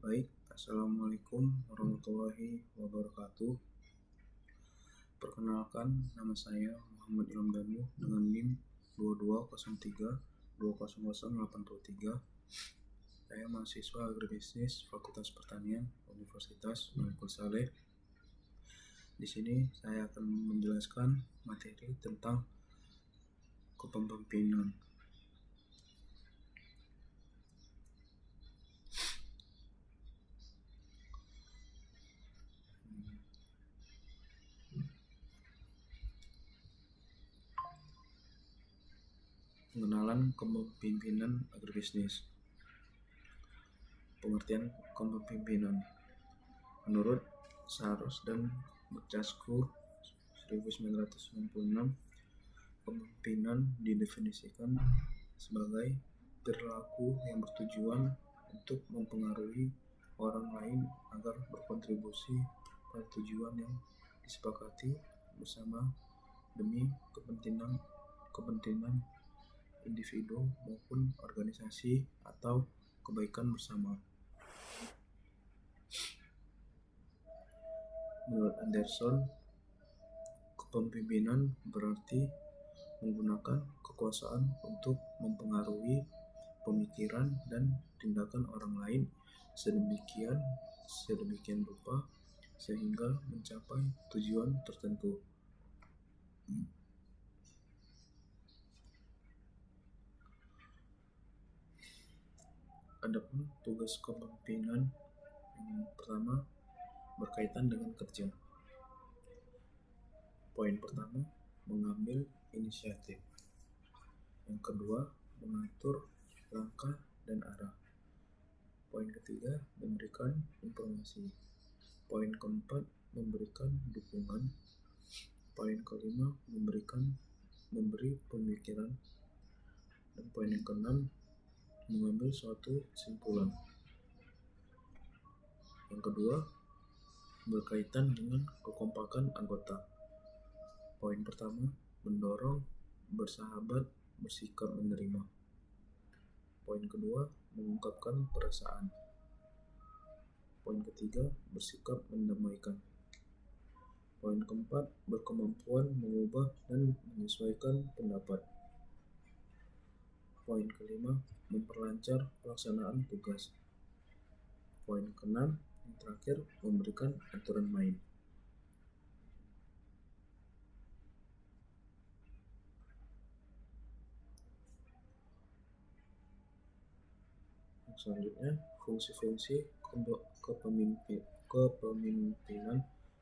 Baik, Assalamualaikum warahmatullahi wabarakatuh. Perkenalkan, nama saya Muhammad Ilham Danu dengan NIM 2203200083. Saya mahasiswa agribisnis Fakultas Pertanian Universitas Malikul Saleh. Di sini saya akan menjelaskan materi tentang kepemimpinan. Pengenalan kepemimpinan agribisnis. Pengertian kepemimpinan menurut Saros dan Mercasku 1996, kepemimpinan didefinisikan sebagai perilaku yang bertujuan untuk mempengaruhi orang lain agar berkontribusi pada tujuan yang disepakati bersama demi kepentingan individu maupun organisasi atau kebaikan bersama. Menurut Anderson, kepemimpinan berarti menggunakan kekuasaan untuk mempengaruhi pemikiran dan tindakan orang lain sedemikian rupa sehingga mencapai tujuan tertentu. Adapun tugas kepemimpinan yang pertama berkaitan dengan kerja. Poin pertama, mengambil inisiatif. Yang kedua, mengatur langkah dan arah. Poin ketiga, memberikan informasi. Poin keempat, memberikan dukungan. Poin kelima, memberi pemikiran. Dan poin yang keenam, mengambil suatu kesimpulan. Yang kedua, berkaitan dengan kekompakan anggota. Poin pertama, mendorong, bersahabat, bersikap menerima. Poin kedua, mengungkapkan perasaan. Poin ketiga, bersikap mendamaikan. Poin keempat, berkemampuan mengubah dan menyesuaikan pendapat. Poin kelima, memperlancar pelaksanaan tugas. Poin keenam, yang terakhir, memberikan aturan main. Selanjutnya, fungsi-fungsi kepemimpinan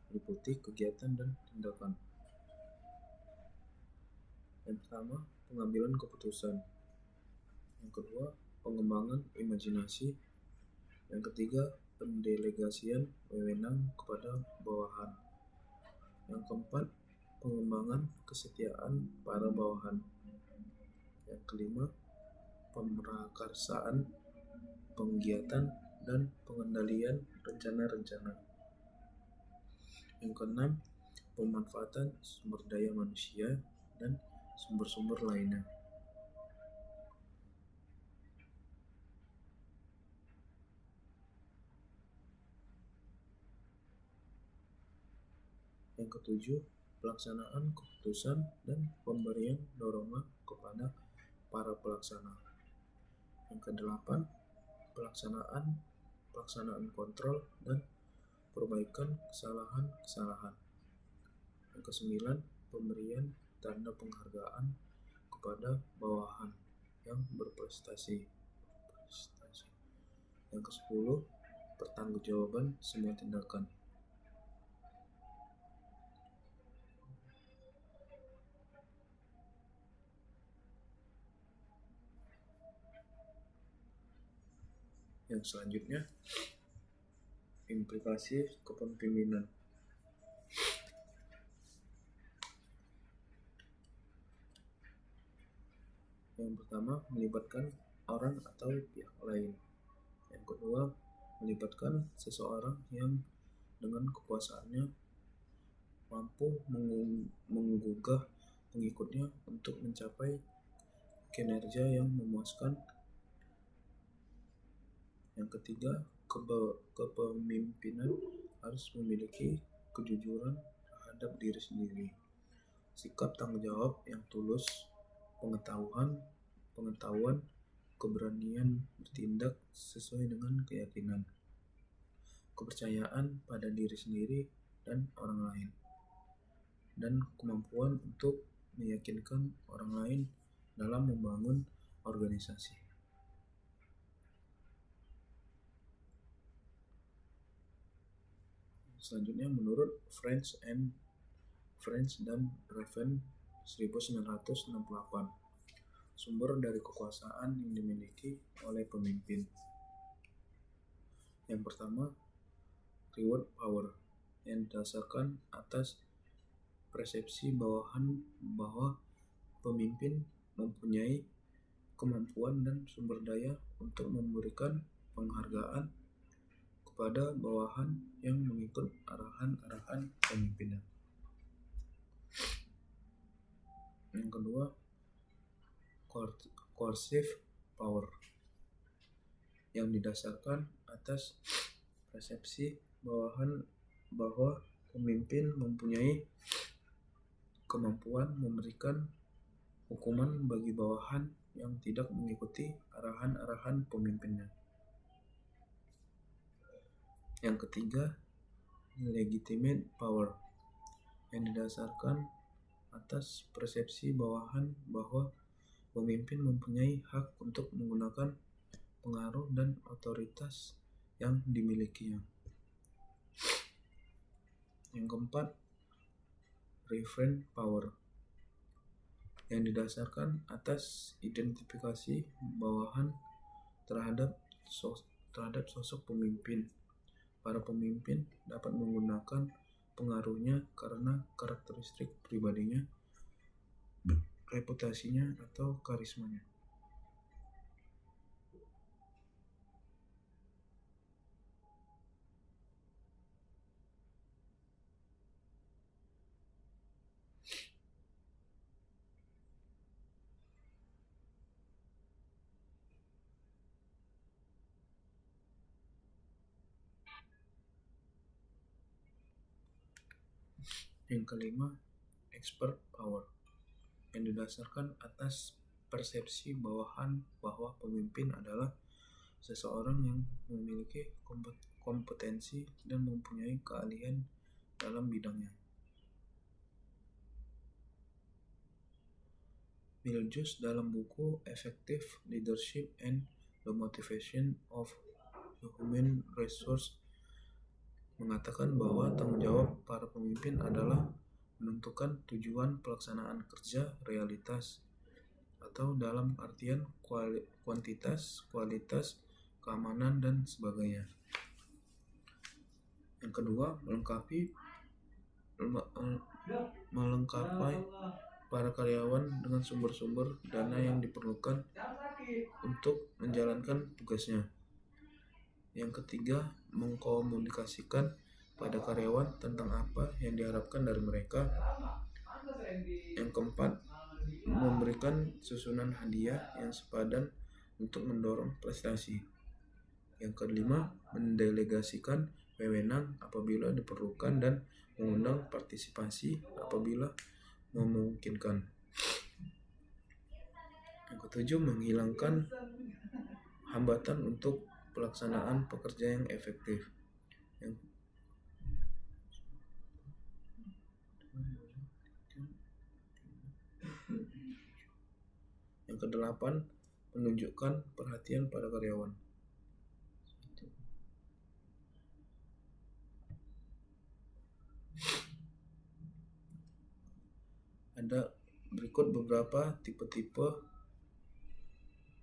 meliputi kegiatan dan tindakan. Yang pertama, pengambilan keputusan. Yang kedua, pengembangan imajinasi. Yang ketiga, pendelegasian wewenang kepada bawahan. Yang keempat, pengembangan kesetiaan para bawahan. Yang kelima, pemrakarsaan, penggiatan, dan pengendalian rencana-rencana. Yang keenam, pemanfaatan sumber daya manusia dan sumber-sumber lainnya. Yang ketujuh, pelaksanaan keputusan dan pemberian dorongan kepada para pelaksana. Yang kedelapan, pelaksanaan kontrol dan perbaikan kesalahan-kesalahan. Yang kesembilan, pemberian tanda penghargaan kepada bawahan yang berprestasi. Yang kesepuluh, pertanggungjawaban semua tindakan. Yang selanjutnya, implikasi kepemimpinan. Yang pertama, melibatkan orang atau pihak lain. Yang kedua, melibatkan seseorang yang dengan kekuasaannya mampu menggugah pengikutnya untuk mencapai kinerja yang memuaskan. Yang ketiga, kepemimpinan harus memiliki kejujuran terhadap diri sendiri, sikap tanggung jawab yang tulus, pengetahuan, keberanian bertindak sesuai dengan keyakinan, kepercayaan pada diri sendiri dan orang lain, dan kemampuan untuk meyakinkan orang lain dalam membangun organisasi. Selanjutnya, menurut French dan Raven 1968, sumber dari kekuasaan yang dimiliki oleh pemimpin. Yang pertama, reward power, yang didasarkan atas persepsi bawahan bahwa pemimpin mempunyai kemampuan dan sumber daya untuk memberikan penghargaan kepada bawahan yang mengikut arahan pemimpinnya. Yang kedua, coercive power, yang didasarkan atas persepsi bawahan bahwa pemimpin mempunyai kemampuan memberikan hukuman bagi bawahan yang tidak mengikuti arahan pemimpinnya. Yang ketiga, legitimate power, yang didasarkan atas persepsi bawahan bahwa pemimpin mempunyai hak untuk menggunakan pengaruh dan otoritas yang dimilikinya. Yang keempat, referent power, yang didasarkan atas identifikasi bawahan terhadap sosok pemimpin. Para pemimpin dapat menggunakan pengaruhnya karena karakteristik pribadinya, reputasinya, atau karismanya. Yang kelima, expert power, yang didasarkan atas persepsi bawahan bahwa pemimpin adalah seseorang yang memiliki kompetensi dan mempunyai keahlian dalam bidangnya. Miljus dalam buku Effective Leadership and the Motivation of the Human Resource mengatakan bahwa tanggung jawab para pemimpin adalah menentukan tujuan pelaksanaan kerja realitas, atau dalam artian kuantitas, kualitas, keamanan, dan sebagainya. Yang kedua, melengkapi para karyawan dengan sumber-sumber dana yang diperlukan untuk menjalankan tugasnya. Yang ketiga, mengkomunikasikan pada karyawan tentang apa yang diharapkan dari mereka. Yang keempat, memberikan susunan hadiah yang sepadan untuk mendorong prestasi. Yang kelima, mendelegasikan wewenang apabila diperlukan dan mengundang partisipasi apabila memungkinkan. Yang ketujuh, menghilangkan hambatan untuk pelaksanaan pekerjaan yang efektif. Yang kedelapan, menunjukkan perhatian pada karyawan. Ada berikut beberapa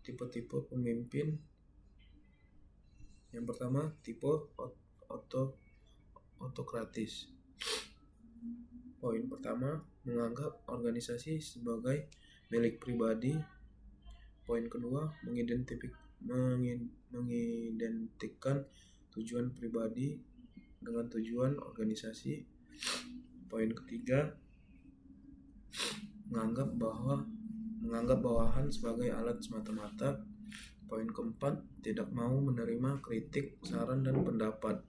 tipe-tipe pemimpin. Yang pertama, tipe autokratis. Poin pertama, menganggap organisasi sebagai milik pribadi. Poin kedua, mengidentikan tujuan pribadi dengan tujuan organisasi. Poin ketiga, menganggap bawahan sebagai alat semata-mata. Poin keempat, tidak mau menerima kritik, saran, dan pendapat.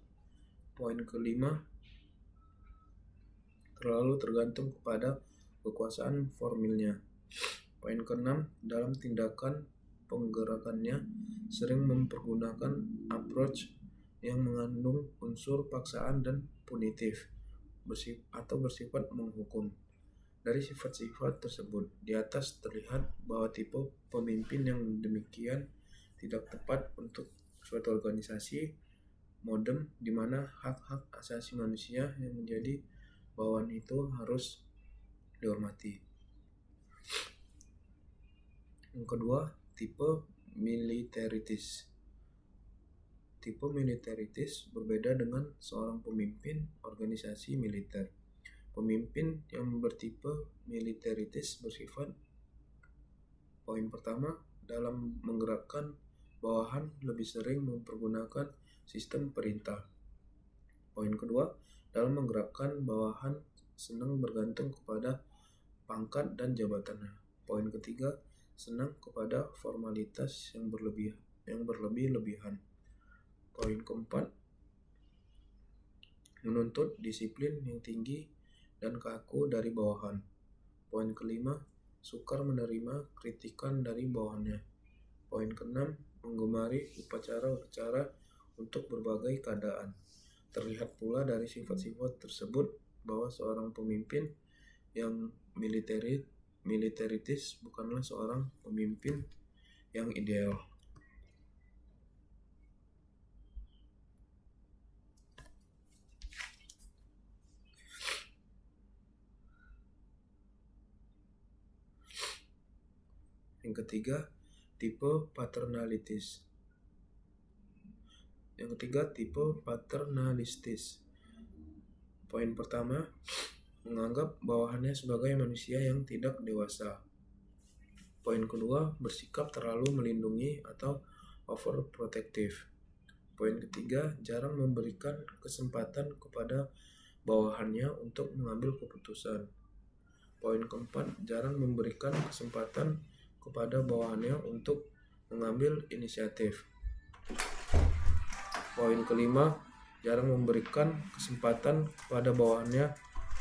Poin kelima, terlalu tergantung kepada kekuasaan formilnya. Poin keenam, dalam tindakan penggerakannya sering mempergunakan approach yang mengandung unsur paksaan dan punitif atau bersifat menghukum. Dari sifat-sifat tersebut, di atas terlihat bahwa tipe pemimpin yang demikian tidak tepat untuk suatu organisasi modern di mana hak-hak asasi manusia yang menjadi bawaan itu harus dihormati. Yang kedua, tipe militaritis. Tipe militaritis berbeda dengan seorang pemimpin organisasi militer. Pemimpin yang bertipe militaritis bersifat, poin pertama, dalam menggerakkan bawahan lebih sering mempergunakan sistem perintah. Poin kedua, dalam menggerakkan bawahan senang bergantung kepada pangkat dan jabatannya. Poin ketiga, senang kepada formalitas yang berlebih-lebihan. Poin keempat, menuntut disiplin yang tinggi dan kaku dari bawahan. Poin kelima, sukar menerima kritikan dari bawahannya. Poin keenam, menggemari upacara-upacara untuk berbagai keadaan. Terlihat pula dari sifat-sifat tersebut bahwa seorang pemimpin yang militaritis bukanlah seorang pemimpin yang ideal. Yang ketiga, tipe paternalistis. Poin pertama, menganggap bawahannya sebagai manusia yang tidak dewasa. Poin kedua, bersikap terlalu melindungi atau overprotective. Poin ketiga, jarang memberikan kesempatan kepada bawahannya untuk mengambil keputusan. Poin keempat, jarang memberikan kesempatan kepada bawahannya untuk mengambil inisiatif. Poin kelima, jarang memberikan kesempatan kepada bawahannya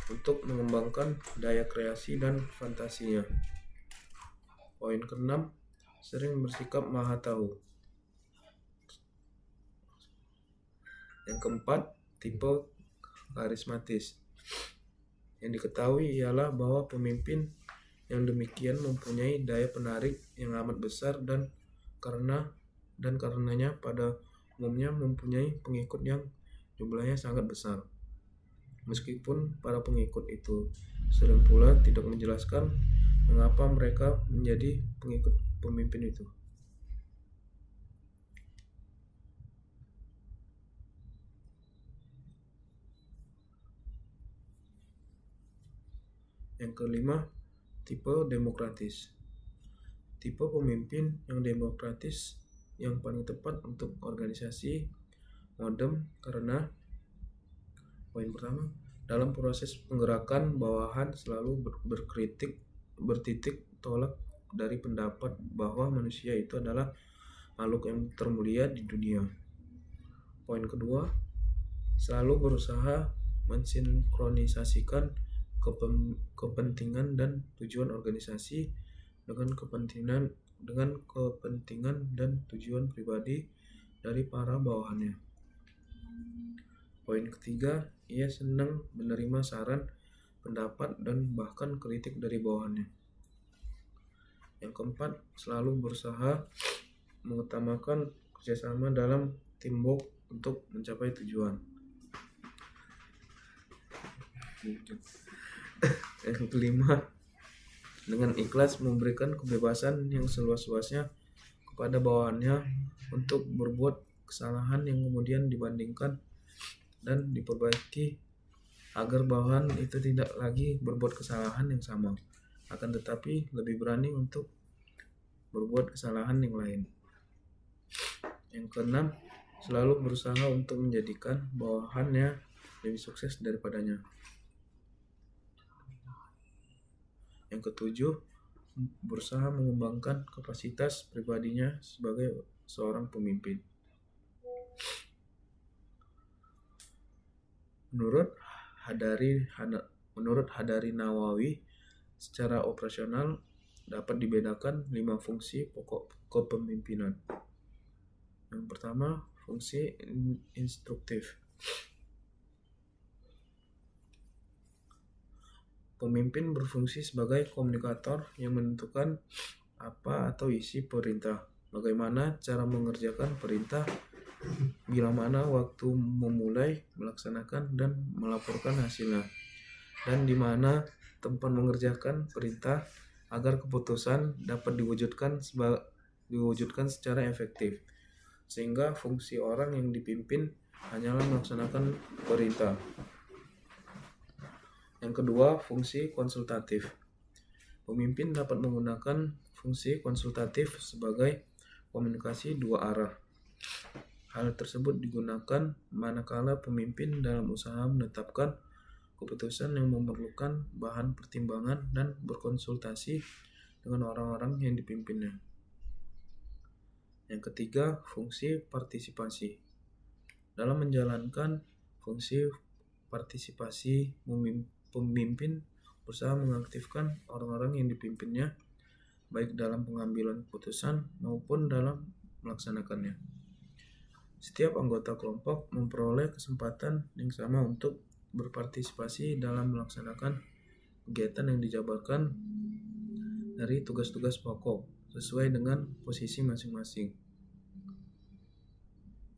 untuk mengembangkan daya kreasi dan fantasinya. Poin keenam, sering bersikap maha tahu. Yang keempat, tipe karismatis. Yang diketahui ialah bahwa pemimpin yang demikian mempunyai daya penarik yang amat besar dan karenanya pada umumnya mempunyai pengikut yang jumlahnya sangat besar. Meskipun para pengikut itu sering pula tidak menjelaskan mengapa mereka menjadi pengikut pemimpin itu. Yang kelima, tipe demokratis. Tipe pemimpin yang demokratis yang paling tepat untuk organisasi modern karena, poin pertama, dalam proses penggerakan bawahan selalu bertitik tolak dari pendapat bahwa manusia itu adalah makhluk yang termulia di dunia. Poin kedua, selalu berusaha mensinkronisasikan kepentingan dan tujuan organisasi dengan kepentingan dan tujuan pribadi dari para bawahannya. Poin ketiga, ia senang menerima saran, pendapat, dan bahkan kritik dari bawahannya. Yang keempat, selalu berusaha mengutamakan kerjasama dalam teamwork untuk mencapai tujuan. Yang kelima, dengan ikhlas memberikan kebebasan yang seluas-luasnya kepada bawahannya untuk berbuat kesalahan yang kemudian dibandingkan dan diperbaiki agar bawahan itu tidak lagi berbuat kesalahan yang sama, akan tetapi lebih berani untuk berbuat kesalahan yang lain. Yang keenam, selalu berusaha untuk menjadikan bawahannya lebih sukses daripadanya. Yang ketujuh, berusaha mengembangkan kapasitas pribadinya sebagai seorang pemimpin. Menurut Hadari Nawawi, secara operasional dapat dibedakan 5 fungsi pokok kepemimpinan. Yang pertama, fungsi instruktif. Pemimpin berfungsi sebagai komunikator yang menentukan apa atau isi perintah, bagaimana cara mengerjakan perintah, bila mana waktu memulai, melaksanakan, dan melaporkan hasilnya, dan di mana tempat mengerjakan perintah agar keputusan dapat diwujudkan secara efektif, sehingga fungsi orang yang dipimpin hanyalah melaksanakan perintah. Yang kedua, fungsi konsultatif. Pemimpin dapat menggunakan fungsi konsultatif sebagai komunikasi dua arah. Hal tersebut digunakan manakala pemimpin dalam usaha menetapkan keputusan yang memerlukan bahan pertimbangan dan berkonsultasi dengan orang-orang yang dipimpinnya. Yang ketiga, fungsi partisipasi. Dalam menjalankan fungsi partisipasi, pemimpin berusaha mengaktifkan orang-orang yang dipimpinnya, baik dalam pengambilan keputusan maupun dalam melaksanakannya. Setiap anggota kelompok memperoleh kesempatan yang sama untuk berpartisipasi dalam melaksanakan kegiatan yang dijabarkan dari tugas-tugas pokok sesuai dengan posisi masing-masing.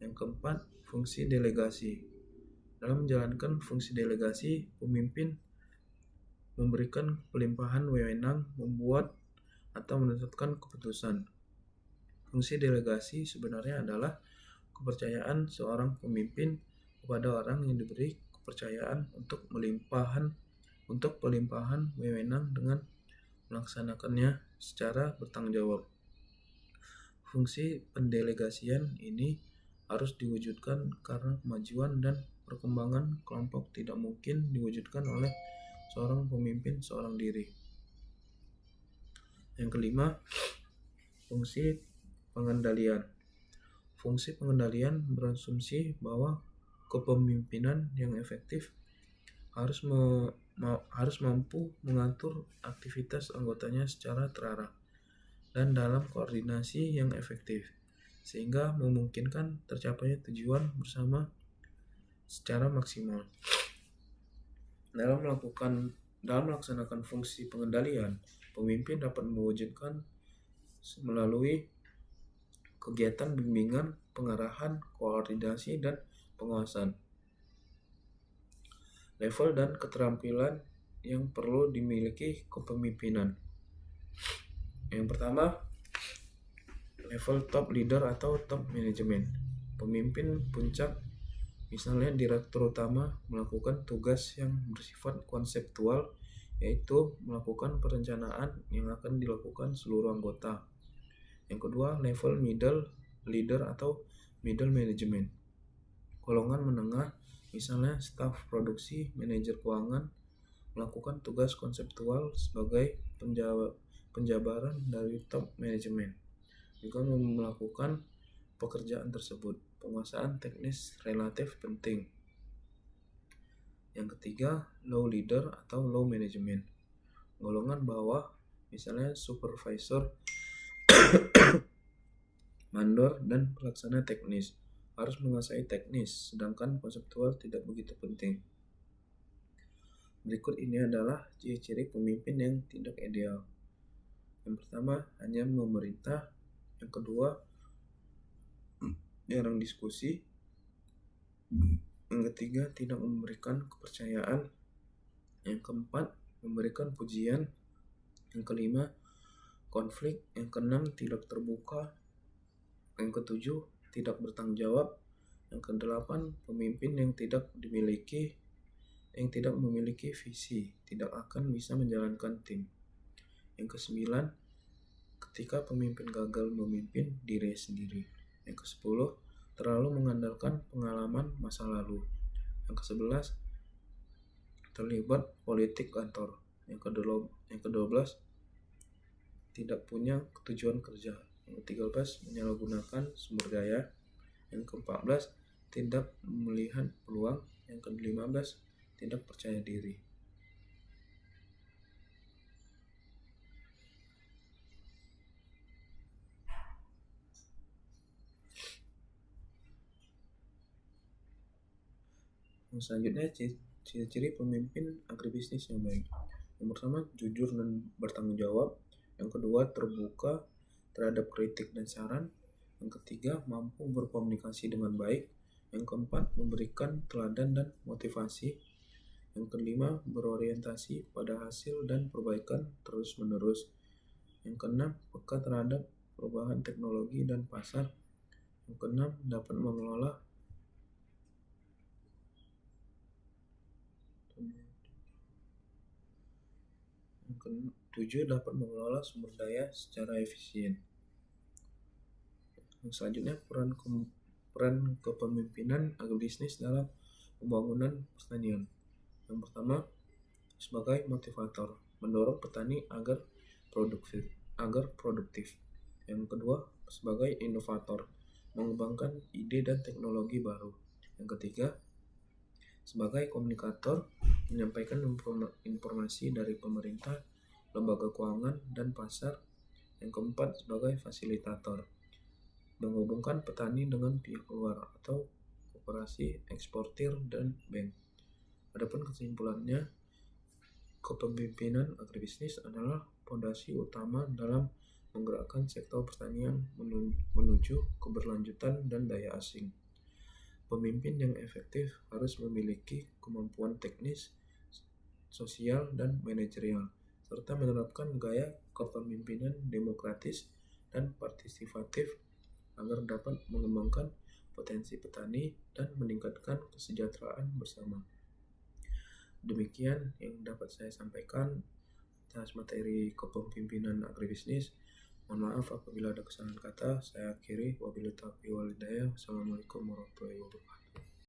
Yang keempat, fungsi delegasi. Dalam menjalankan fungsi delegasi, pemimpin memberikan pelimpahan wewenang membuat atau menentukan keputusan. Fungsi delegasi sebenarnya adalah kepercayaan seorang pemimpin kepada orang yang diberi kepercayaan untuk pelimpahan wewenang dengan melaksanakannya secara bertanggung jawab. Fungsi pendelegasian ini harus diwujudkan karena kemajuan dan perkembangan kelompok tidak mungkin diwujudkan oleh seorang pemimpin seorang diri. Yang kelima, fungsi pengendalian. Fungsi pengendalian berasumsi bahwa kepemimpinan yang efektif harus mampu mengatur aktivitas anggotanya secara terarah dan dalam koordinasi yang efektif, sehingga memungkinkan tercapainya tujuan bersama secara maksimal. Dalam melaksanakan fungsi pengendalian, pemimpin dapat mewujudkan melalui kegiatan bimbingan, pengarahan, koordinasi, dan pengawasan. Level dan keterampilan yang perlu dimiliki kepemimpinan. Yang pertama, level top leader atau top management. Pemimpin puncak, misalnya direktur utama, melakukan tugas yang bersifat konseptual, yaitu melakukan perencanaan yang akan dilakukan seluruh anggota. Yang kedua, level middle leader atau middle management. Golongan menengah, misalnya staf produksi, manajer keuangan, melakukan tugas konseptual sebagai penjabaran dari top management. Juga melakukan pekerjaan tersebut. Penguasaan teknis relatif penting. Yang ketiga, low leader atau low management. Golongan bawah, misalnya supervisor, mandor, dan pelaksana teknis, harus menguasai teknis, sedangkan konseptual tidak begitu penting. Berikut ini adalah ciri-ciri pemimpin yang tidak ideal. Yang pertama, hanya memerintah. Yang kedua, jarang diskusi. Yang ketiga, tidak memberikan kepercayaan. Yang keempat, memberikan pujian. Yang kelima, konflik. Yang keenam, tidak terbuka. Yang ketujuh, tidak bertanggung jawab. Yang kedelapan, pemimpin yang tidak memiliki visi, tidak akan bisa menjalankan tim. Yang kesembilan, ketika pemimpin gagal memimpin diri sendiri. Yang ke-10, terlalu mengandalkan pengalaman masa lalu. Yang ke-11, terlibat politik kantor. Yang ke-12, tidak punya tujuan kerja. Yang ke-13, menyalahgunakan sumber daya. Yang ke-14, tidak melihat peluang. Yang ke-15, tidak percaya diri. Yang selanjutnya, ciri-ciri pemimpin agribisnis yang baik. Yang pertama, jujur dan bertanggung jawab. Yang kedua, terbuka terhadap kritik dan saran. Yang ketiga, mampu berkomunikasi dengan baik. Yang keempat, memberikan teladan dan motivasi. Yang kelima, berorientasi pada hasil dan perbaikan terus-menerus. Yang keenam, peka terhadap perubahan teknologi dan pasar. Yang keenam, dapat mengelola Yang ke-7, dapat mengelola sumber daya secara efisien. Yang selanjutnya, peran kepemimpinan agribisnis dalam pembangunan pertanian. Yang pertama, sebagai motivator, mendorong petani agar produktif. Yang kedua, sebagai inovator, mengembangkan ide dan teknologi baru. Yang ketiga, sebagai komunikator, menyampaikan informasi dari pemerintah, lembaga keuangan, dan pasar. Yang keempat, sebagai fasilitator, menghubungkan petani dengan pihak luar atau koperasi eksportir dan bank. Adapun kesimpulannya, kepemimpinan agribisnis adalah fondasi utama dalam menggerakkan sektor pertanian menuju keberlanjutan dan daya asing. Pemimpin yang efektif harus memiliki kemampuan teknis, sosial, dan manajerial, serta menerapkan gaya kepemimpinan demokratis dan partisipatif agar dapat mengembangkan potensi petani dan meningkatkan kesejahteraan bersama. Demikian yang dapat saya sampaikan atas materi kepemimpinan agribisnis. Mohon maaf apabila ada kesalahan kata. Saya akhiri. Wabillahi taufiq wal hidayah. Assalamualaikum warahmatullahi wabarakatuh.